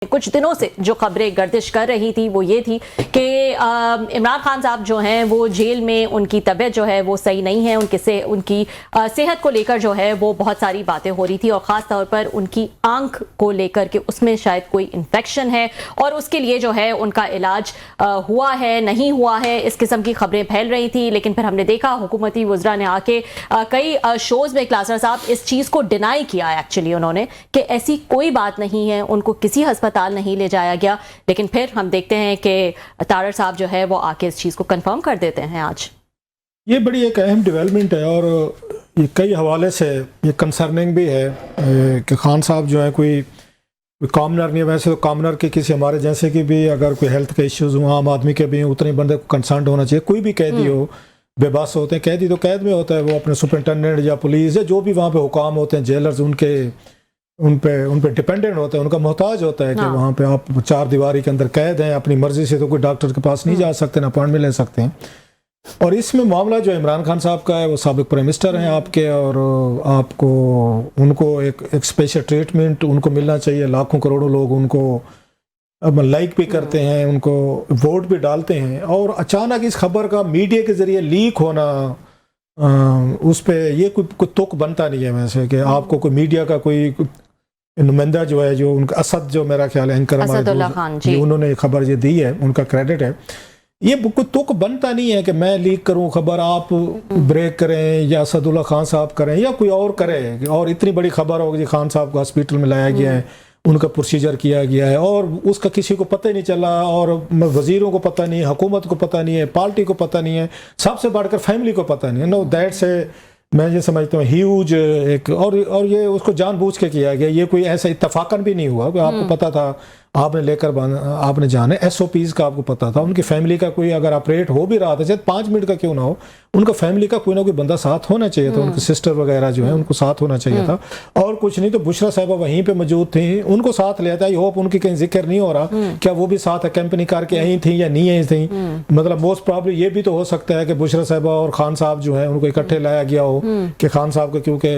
कुछ दिनों से जो खबरें गर्दिश कर रही थी वो ये थी कि इमरान खान साहब जो हैं वो जेल में, उनकी तबीयत जो है वो सही नहीं है, उनकी सेहत को लेकर जो है वो बहुत सारी बातें हो रही थी और ख़ास तौर पर उनकी आंख को लेकर के उसमें शायद कोई इन्फेक्शन है और उसके लिए जो है उनका इलाज हुआ है नहीं हुआ है, इस किस्म की खबरें फैल रही थी। लेकिन फिर हमने देखा हुकूमती वज़रा ने आके कई शोज़ में क्लासर साहब इस चीज़ को डिनाई किया एक्चुअली उन्होंने कि ऐसी कोई बात नहीं है, उनको किसी अस्पताल नहीं ले जाया गया। लेकिन फिर हम देखते हैं कि तारड़ साहब जो है वो आके इस चीज़ को कंफर्म कर देते हैं। आज ये बड़ी एक अहम डेवलपमेंट है और ये कई हवाले से ये कंसर्निंग भी है कि खान साहब जो है कोई कॉमनर नहीं है। वैसे तो कॉमनर के किसी हमारे जैसे की भी अगर कोई हेल्थ के इश्यूज़ हो, आम आदमी के भी उतने बंदे को कंसर्न होना चाहिए। कोई भी कैदी हो, बेबस होते हैं, कैदी तो कैद में होता है, वो अपने सुपरिटेंडेंट या पुलिस या जो भी वहाँ पे हुकाम होते हैं, जेलर्स, उन पे डिपेंडेंट होता है, उनका मोहताज होता है कि वहाँ पे आप चार दीवारी के अंदर कैद हैं, अपनी मर्जी से तो कोई डॉक्टर के पास नहीं जा सकते, ना अपॉइंटमेंट ले सकते हैं। और इसमें मामला जो इमरान खान साहब का है, वो साबिक प्राइम मिनिस्टर हैं आपके, और आपको उनको एक स्पेशल ट्रीटमेंट उनको मिलना चाहिए। लाखों करोड़ों लोग उनको लाइक भी करते हैं, उनको वोट भी डालते हैं, और अचानक इस खबर का मीडिया के ज़रिए लीक होना, उस पर ये कोई तुक बनता नहीं है वैसे कि आपको कोई मीडिया का कोई नुमाइंदा जो है, जो उनका असद जो मेरा ख्याल है एंकर हमारे उन्होंने खबर ये दी है, उनका क्रेडिट है। ये कोई तुक बनता नहीं है कि मैं लीक करूं खबर, आप ब्रेक करें या असदुल्ला खान साहब करें या कोई और करे, और इतनी बड़ी खबर होगी खान साहब को हॉस्पिटल में लाया गया है, उनका प्रोसीजर किया गया है और उसका किसी को पता ही नहीं चला, और वजीरों को पता नहीं है, हुकूमत को पता नहीं है, पार्टी को पता नहीं है, सबसे बढ़कर फैमिली को पता नहीं है। नो दैट से मैं ये समझता हूँ ह्यूज एक, और ये उसको जानबूझ के किया गया। ये कोई ऐसा इत्तफाकन भी नहीं हुआ, आपको पता था, आपने लेकर आपने जाने SOPs का आपको पता था। उनकी फैमिली का कोई अगर ऑपरेट हो भी रहा था, चाहे 5 मिनट का क्यों ना हो, उनका फैमिली का कोई ना कोई बंदा साथ होना चाहिए था, उनकी सिस्टर वगैरह जो है उनको साथ होना चाहिए था। और कुछ नहीं तो बुशरा साहिबा वहीं पे मौजूद थी, उनको साथ लिया था। आई होप उनकी कहीं जिक्र नहीं हो रहा क्या वो भी साथ कंपनी करके यहीं थी या नहीं यहीं थी। मतलब मोस्ट प्रॉब्ली ये भी तो हो सकता है कि बुशरा साहिबा और खान साहब जो है उनको इकट्ठे लाया गया हो कि खान साहब का क्योंकि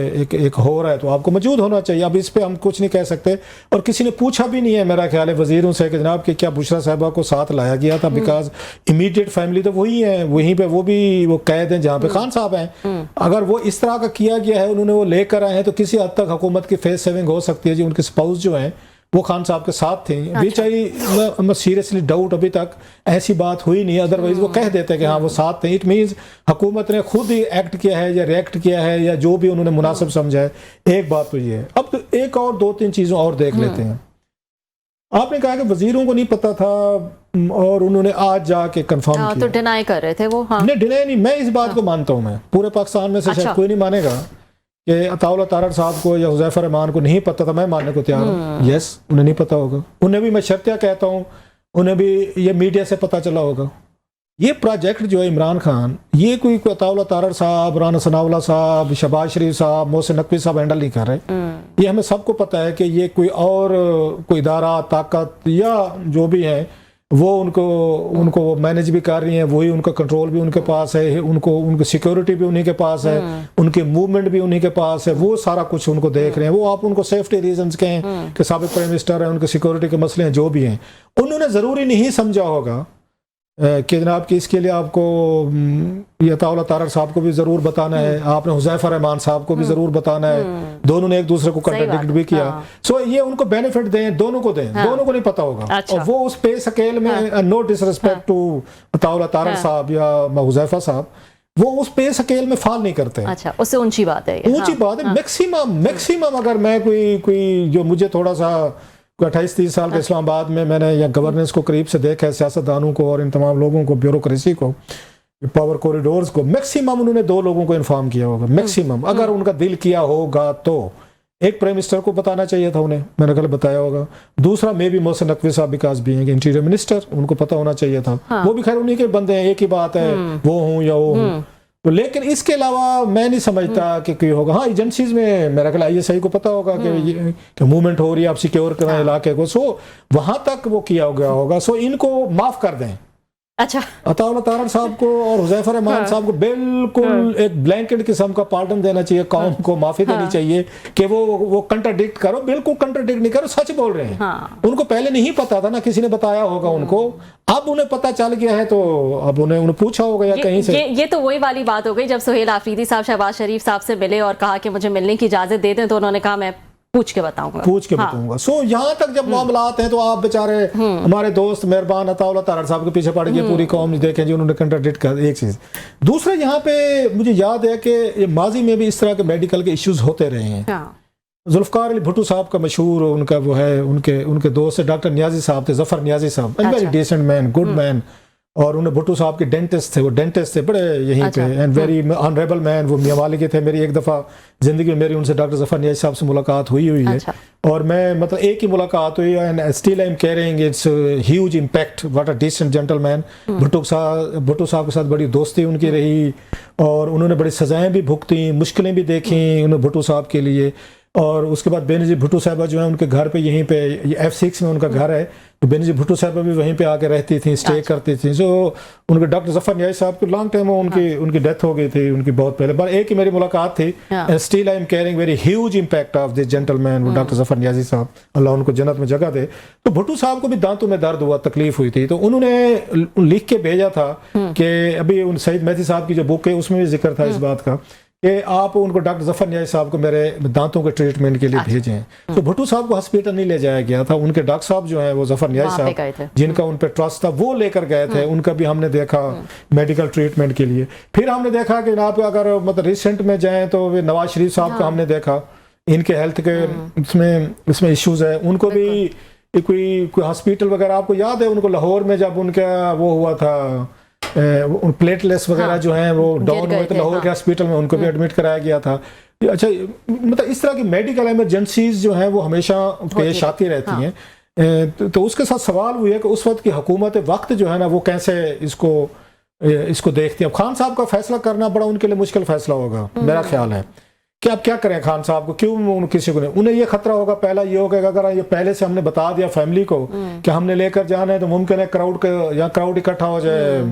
एक हो रहा है तो आपको मौजूद होना चाहिए। अब इस पर हम कुछ नहीं कह सकते, और किसी ने पूछा भी नहीं है मेरा ख्याल है वजीरों से कि जनाब कि क्या बुशरा साहिबा को साथ लाया गया था, बिकॉज इमीडिएट फैमिली तो वही है, वहीं पे वो भी वो कैद हैं जहाँ पे खान साहब हैं। अगर वो इस तरह का किया गया है, उन्होंने वो लेकर आए हैं, तो किसी हद तक हुकूमत की फेस सेविंग हो सकती है जी। उनके स्पाउस जो हैं वो खान साहब के साथ थे। अच्छा। मैं सीरियसली डाउट अभी तक ऐसी बात हुई नहीं, अदरवाइज वो कह देते कि हाँ वो साथ थे। इट मीन्स हुकूमत ने खुद ही एक्ट किया है या रिएक्ट किया है या जो भी उन्होंने मुनासिब समझा है। एक बात तो ये है। अब तो एक और 2-3 चीज़ों और देख लेते हैं। आपने कहा कि वजीरों को नहीं पता था और उन्होंने आज जाके कंफर्म किया, तो डिनाई कर रहे थे वो। नहीं डिनाई नहीं, मैं इस बात को मानता हूँ। मैं पूरे पाकिस्तान में से शायद कोई नहीं मानेगा कि अताउल्लाह तारड़ साहब को या हुज़ैफा रहमान को नहीं पता था। मैं मानने को तैयार हूँ, यस उन्हें नहीं पता होगा। उन्हें भी मैं शर्तिया कहता हूँ, उन्हें भी ये मीडिया से पता चला होगा। ये प्रोजेक्ट जो है इमरान खान, ये कोई अताउल्लाह तारड़ साहब, राना सनाउल्लाह साहब, शहबाज शरीफ साहब, मोहसिन नकवी साहब हैंडल नहीं कर रहे। ये हमें सबको पता है कि ये कोई इदारा, ताकत या जो भी है वो उनको मैनेज भी कर रही हैं, वही उनका कंट्रोल भी उनके पास है, उनकी सिक्योरिटी भी उन्हीं के पास है, उनकी मूवमेंट भी उन्हीं के पास है, वो सारा कुछ उनको देख रहे हैं। वो आप उनको सेफ्टी रीजंस कहें कि साबिक प्राइम मिनिस्टर है, उनके सिक्योरिटी के मसले हैं, जो भी हैं, उन्होंने ज़रूरी नहीं समझा होगा कि जनाब कि इसके लिए आपको ये अताउल्लाह तारड़ साहब को भी ज़रूर बताना है, आपने हुज़ैफा रहमान साहब को भी ज़रूर बताना है। दोनों ने एक दूसरे को कंट्राडिक्ट भी किया। सो ये उनको बेनिफिट दें, दोनों को दें, दोनों को नहीं पता होगा। अच्छा। और वो उस पे स्केल में, no disrespect to Ataullah Tarar Sahab या हुज़ैफा साहब, वो उस पे स्केल में फाल नहीं करते। अच्छा, उससे ऊंची बात है, ऊंची बात है। मैक्सिमम अगर मैं कोई जो मुझे थोड़ा सा 28-30 साल के इस्लामाबाद में मैंने या गवर्नेंस को करीब से देखा है, सियासतदानों को और इन तमाम लोगों को, ब्यूरोक्रेसी को, पावर कॉरिडोर्स को, मैक्सिमम उन्होंने 2 लोगों को इन्फॉर्म किया होगा। मैक्सिमम अगर उनका दिल किया होगा तो एक प्राइम मिनिस्टर को बताना चाहिए था उन्हें, मैंने गलत बताया होगा। दूसरा मे भी मोहसिन नकवी साहब विकास भी हैं इंटीरियर मिनिस्टर, उनको पता होना चाहिए था। वो भी खैर उन्हीं के बंदे हैं, एक ही बात है, वो हूँ या वो हूँ। तो लेकिन इसके अलावा मैं नहीं समझता कि कोई होगा। हाँ, एजेंसीज में मेरा ख्याल ISI को पता होगा कि मूवमेंट हो रही है, आप सिक्योर करें इलाके को, सो वहां तक वो किया गया होगा। सो इनको माफ कर दें, अच्छा, अताउल्लाह तारड़ साहब को और हुज़ैफा रहमान साहब को बिल्कुल एक ब्लैंकेट किस्म का पार्डन देना चाहिए, कौम को माफी देनी चाहिए कि वो कंट्राडिक्ट करो, बिल्कुल कंट्राडिक्ट नहीं करो, सच बोल रहे हैं। उनको पहले नहीं पता था ना, किसी ने बताया होगा उनको, अब उन्हें पता चल गया है तो अब उन्हें पूछा होगा या कहीं से। ये तो वही वाली बात हो गई जब सुहेल आफरीदी साहब शहबाज शरीफ साहब से मिले और कहा कि मुझे मिलने की इजाजत दे दें, तो उन्होंने कहा मैं पूछ के बताऊंगा। सो यहाँ तक जब मामलात हैं तो आप बेचारे हमारे दोस्त मेहरबान अताउल्लाह तारड़ साहब के पीछे पड़ गए, पूरी कौम देखें जी उन्होंने कंट्राडिक्ट कर। एक चीज दूसरा, यहाँ पे मुझे याद है कि माजी में भी इस तरह के मेडिकल के इश्यूज होते रहे हैं। जुल्फकार अली भुट्टो साहब का मशहूर उनका वो है, उनके दोस्त डॉक्टर नियाजी साहब थे, Zafar Niazi Sahab, very decent man, good man, और उन्हें भुट्टो साहब के डेंटिस्ट थे, वो डेंटिस्ट थे बड़े यहीं पे, एंड वेरी ऑनरेबल मैन, वो मियां वाली के थे। मेरी एक दफ़ा ज़िंदगी में मेरी उनसे डॉक्टर जफर नियाजी साहब से मुलाकात हुई है, और मैं मतलब एक ही मुलाकात हुई, and still I am carrying its huge impact, what a decent gentleman. Bhutto Sahab के साथ बड़ी दोस्ती उनकी रही, और उन्होंने बड़ी सजाएं भी भुगती, मुश्किलें भी देखी उन्होंने भुट्टो साहब के लिए। और उसके बाद बेनज़ीर भुट्टो साहबा जो है उनके घर पे, यहीं पे F6 में उनका घर है, तो बेनज़ीर भुट्टो साहबा भी वहीं पे आके रहती थी, स्टे करती थी। सो उनके डॉक्टर जफर नियाज़ी साहब को लॉन्ग टाइम उनकी डेथ हो गई थी, उनकी बहुत पहले, पर एक ही मेरी मुलाकात थी, and still I am carrying very huge impact of this gentleman, वो डॉक्टर जफर नियाज़ी साहब, अल्लाह उनको जन्नत में जगह दे। तो भुट्टो साहब को भी दांतों में दर्द हुआ, तकलीफ हुई थी, तो उन्होंने लिख के भेजा था कि अभी उन सईद मेहदी साहब की जो बुक है उसमें भी जिक्र था इस बात का कि आप उनको डॉक्टर जफर नियाज़ी साहब को मेरे दांतों के ट्रीटमेंट के लिए भेजें। तो भुट्टो साहब को हॉस्पिटल नहीं ले जाया गया था, उनके डॉक्टर साहब जो हैं वो जफर नियाज़ी साहब जिनका उन पर ट्रस्ट था वो लेकर गए थे, उनका भी हमने देखा मेडिकल ट्रीटमेंट के लिए। फिर हमने देखा कि आप अगर मतलब रिसेंट में जाएं तो नवाज शरीफ साहब को हमने देखा, इनके हेल्थ के इसमें इश्यूज है, उनको भी कोई हॉस्पिटल वगैरह, आपको याद है उनको लाहौर में जब उनका वो हुआ था, प्लेटलेट्स वगैरह जो हैं वो डाउन हुए थे लाहौर के हॉस्पिटल में, उनको भी एडमिट कराया गया था। अच्छा, मतलब इस तरह की मेडिकल इमरजेंसीज जो हैं वो हमेशा पेश आती रहती हैं। तो उसके साथ सवाल वो है कि उस वक्त की हुकूमत वक्त जो है ना वो कैसे इसको देखती है। अब खान साहब का फैसला करना बड़ा उनके लिए मुश्किल फैसला होगा, मेरा ख्याल है कि अब क्या करें खान साहब को, क्यों किसी को नहीं, उन्हें ये खतरा होगा, पहला ये होगा कि अगर ये पहले से हमने बता दिया फैमिली को कि हमने लेकर जाना है, तो मुमकिन है क्राउड इकट्ठा हो जाए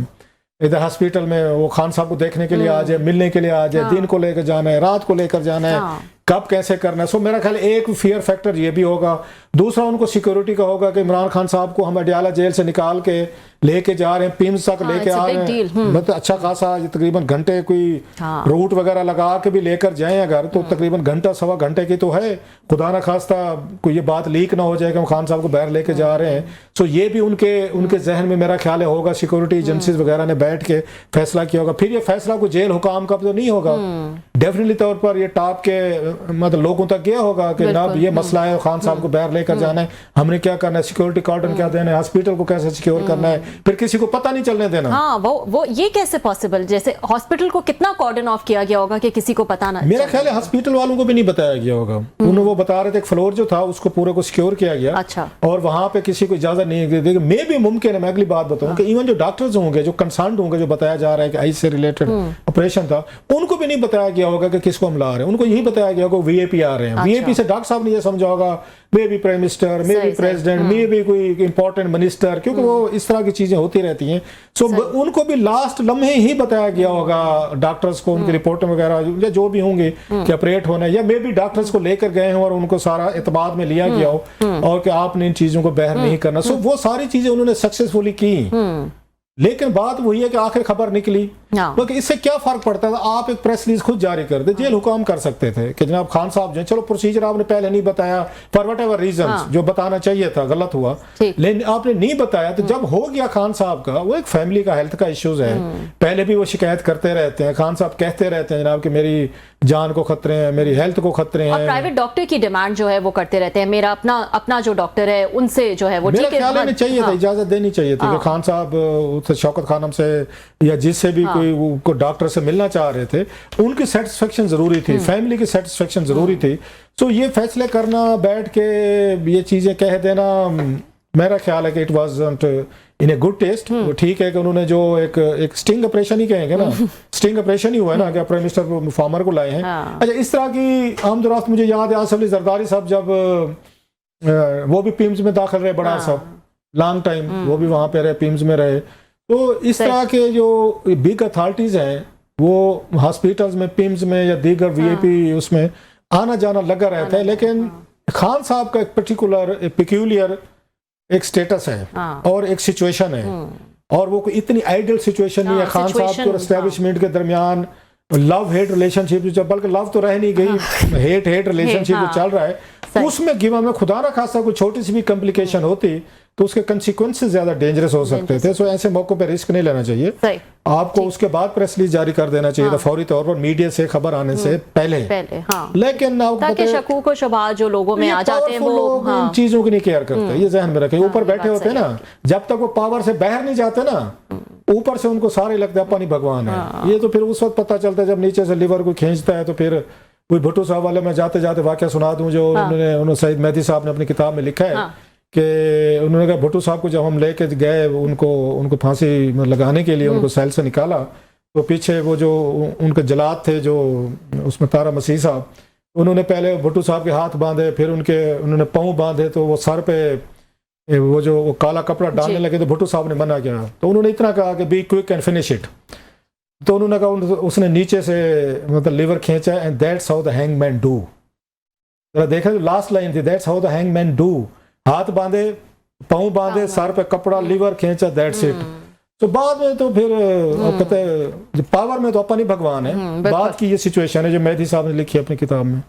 इधर हॉस्पिटल में, वो खान साहब को देखने के लिए आ जाए, मिलने के लिए आ जाए, दिन को लेकर जाना है, रात को लेकर जाना है, कब कैसे करना है। सो मेरा ख्याल एक फियर फैक्टर ये भी होगा। दूसरा उनको सिक्योरिटी का होगा कि इमरान खान साहब को हम अडियाला जेल से निकाल के लेके जा रहे हैं, पिम्स तक लेके आ रहे हैं, मतलब अच्छा खासा तकरीबन घंटे कोई रूट वगैरह लगा के भी लेकर जाएं अगर, तो तकरीबन घंटा सवा घंटे की तो है, खुदा ना खास्ता कोई ये बात लीक ना हो जाए कि हम खान साहब को बाहर लेके जा रहे हैं। सो ये भी उनके जहन में मेरा ख्याल होगा, सिक्योरिटी एजेंसीज वगैरह ने बैठ के फैसला किया होगा। फिर ये फैसला कोई जेल हुकाम का तो नहीं होगा, डेफिनेटली तौर पर ये टॉप के मतलब लोगों तक गया होगा कि ना ये मसला है, खान साहब को बाहर लेकर जाना है, हमने क्या करना है, सिक्योरिटी कॉर्डन क्या देना है, हॉस्पिटल को कैसे सिक्योर करना है, फिर किसी को पता नहीं चलने देना। हाँ, वो ये कैसे पॉसिबल, जैसे हॉस्पिटल को कितना कॉर्डन ऑफ किया गया होगा कि किसी को पता ना। मेरा ख्याल है हॉस्पिटल वालों को भी नहीं बताया गया होगा, उन्होंने वो बता रहे थे एक फ्लोर जो था उसको पूरे को सिक्योर किया गया। अच्छा। और वहां पे किसी को इजाजत नहीं दी। मे भी मुमकिन है, मैं अगली बात बताऊं कि इवन जो डॉक्टर्स होंगे, जो कंसर्न होंगे, जो बताया जा रहा है कि आई से रिलेटेड ऑपरेशन था, उनको भी नहीं बताया गया होगा कि किसको हम ला रहे हैं, उनको यही बताया गया होगा वीआईपी आ रहे हैं। वीआईपी से डॉक्टर साहब ने ये समझा होगा may be prime minister, may be president, may be कोई इंपॉर्टेंट मिनिस्टर, क्योंकि वो इस तरह की चीजें होती रहती हैं। सो उनको भी लास्ट लम्हे ही बताया गया होगा डॉक्टर्स को, उनकी रिपोर्ट वगैरह या जो भी होंगे कि ऑपरेट होना है, या मे बी डॉक्टर्स को लेकर गए हों और उनको सारा एतमाद में लिया गया हो और कि आपने इन चीजों को बाहर नहीं करना। सो वो सारी चीजें उन्होंने सक्सेसफुली की, लेकिन बात वही है कि आखिर खबर निकली। क्योंकि इससे क्या फर्क पड़ता है, आप एक प्रेस रिलीज खुद जारी कर दे, जेल हुकाम कर सकते थे कि जनाब खान साहब जो चलो प्रोसीजर आपने पहले नहीं बताया फॉर वट एवर रीजन, जो बताना चाहिए था गलत हुआ, लेकिन आपने नहीं बताया। तो जब हो गया खान साहब का, वो एक फैमिली का हेल्थ का इश्यूज है, पहले भी वो शिकायत करते रहते हैं, खान साहब कहते रहते हैं जनाब कि मेरी जान को खतरे हैं, मेरी हेल्थ को खतरे हैं। प्राइवेट डॉक्टर की डिमांड जो है वो करते रहते हैं, मेरा अपना जो डॉक्टर है उनसे जो है वो मेरे ख्याल में चाहिए था, इजाजत देनी चाहिए थी कि खान साहब शौकत खानम से या जिससे भी कोई डॉक्टर से मिलना चाह रहे थे, उनकी सेटिस्फेक्शन जरूरी थी, फैमिली की सेटिस्फेक्शन जरूरी थी। सो ये फैसले करना, बैठ के ये चीजें कह देना, मेरा ख्याल है कि it wasn't in a good taste. ठीक है कि उन्होंने जो एक स्टिंग ऑपरेशन ही कहेंगे ना, स्टिंग ऑपरेशन ही हुआ है ना कि प्राइम मिनिस्टर फार्मर को लाए हैं। अच्छा, इस तरह की आमदरास्त मुझे याद है आसिफ अली जरदारी साहब जब वो भी पिम्स में दाखिल रहे, बड़ा साहब लॉन्ग टाइम वो भी वहां पे रहे, पिम्स में रहे, तो इस तरह के जो बिग अथॉरिटीज़ हैं वो हॉस्पिटल्स में, पिम्स में या दीगर वीआईपी उसमें आना जाना लगा रहता है, लेकिन खान साहब का एक पर्टिकुलर, एक पिक्यूलियर एक स्टेटस है और एक सिचुएशन है, और वो कोई इतनी आइडियल सिचुएशन नहीं है खान साहब और एस्टेब्लिशमेंट के दरमियान। लव हेट रिलेशनशिप जो, बल्कि लव तो रह नहीं गई, हेट रिलेशनशिप जो चल रहा है उसमें गिवन में खुदा ना खासा कोई छोटी सी भी कॉम्प्लिकेशन होती तो उसके कंसिक्वेंसेस ज्यादा डेंजरस हो सकते थे। सो ऐसे मौकों पे रिस्क नहीं लेना चाहिए, आपको उसके बाद प्रेस रिलीज जारी कर देना चाहिए था फौरी तौर पर, मीडिया से खबर आने से पहले। लेकिन ताकि शकूक और शुबहात जो लोगों में आ जाते हैं वो इन चीजों की नहीं केयर करते, ये जहन में रखें। ऊपर बैठे होते हैं ना, जब तक वो पावर से बाहर नहीं जाते ना, ऊपर से उनको सारे लगता है अपनी भगवान है। ये तो फिर उस वक्त पता चलता है जब नीचे से लिवर को खींचता है। तो फिर कोई भुट्टो साहब वाले, मैं जाते जाते वाकया सुना दूं जो उन्होंने सईद मेहदी साहब ने अपनी किताब में लिखा है कि उन्होंने कहा भुट्टो साहब को जब हम लेके गए उनको फांसी लगाने के लिए उनको सेल से निकाला, तो पीछे वो जो उनके जलाद थे जो उसमें तारा मसीह साहब, उन्होंने पहले भुट्टो साहब के हाथ बांधे, फिर उन्होंने पाँव बांधे, तो वो सर पे वो काला कपड़ा डालने लगे तो भुट्टो साहब ने मना किया। तो उन्होंने इतना कहा कि be quick and finish it. तो उन्होंने कहा, उसने नीचे से मतलब लिवर खींचा, and that's how the hangman do. जरा देखा, लास्ट लाइन थी, that's how the hangman do. हाथ बांधे, पाँव बांधे, सर पे कपड़ा, लिवर खींचा, दैट्स इट। तो बाद में तो फिर कहते हैं पावर में तो अपन ही भगवान है। बाद की ये सिचुएशन है जो मेहदी साहब ने लिखी है अपनी किताब में।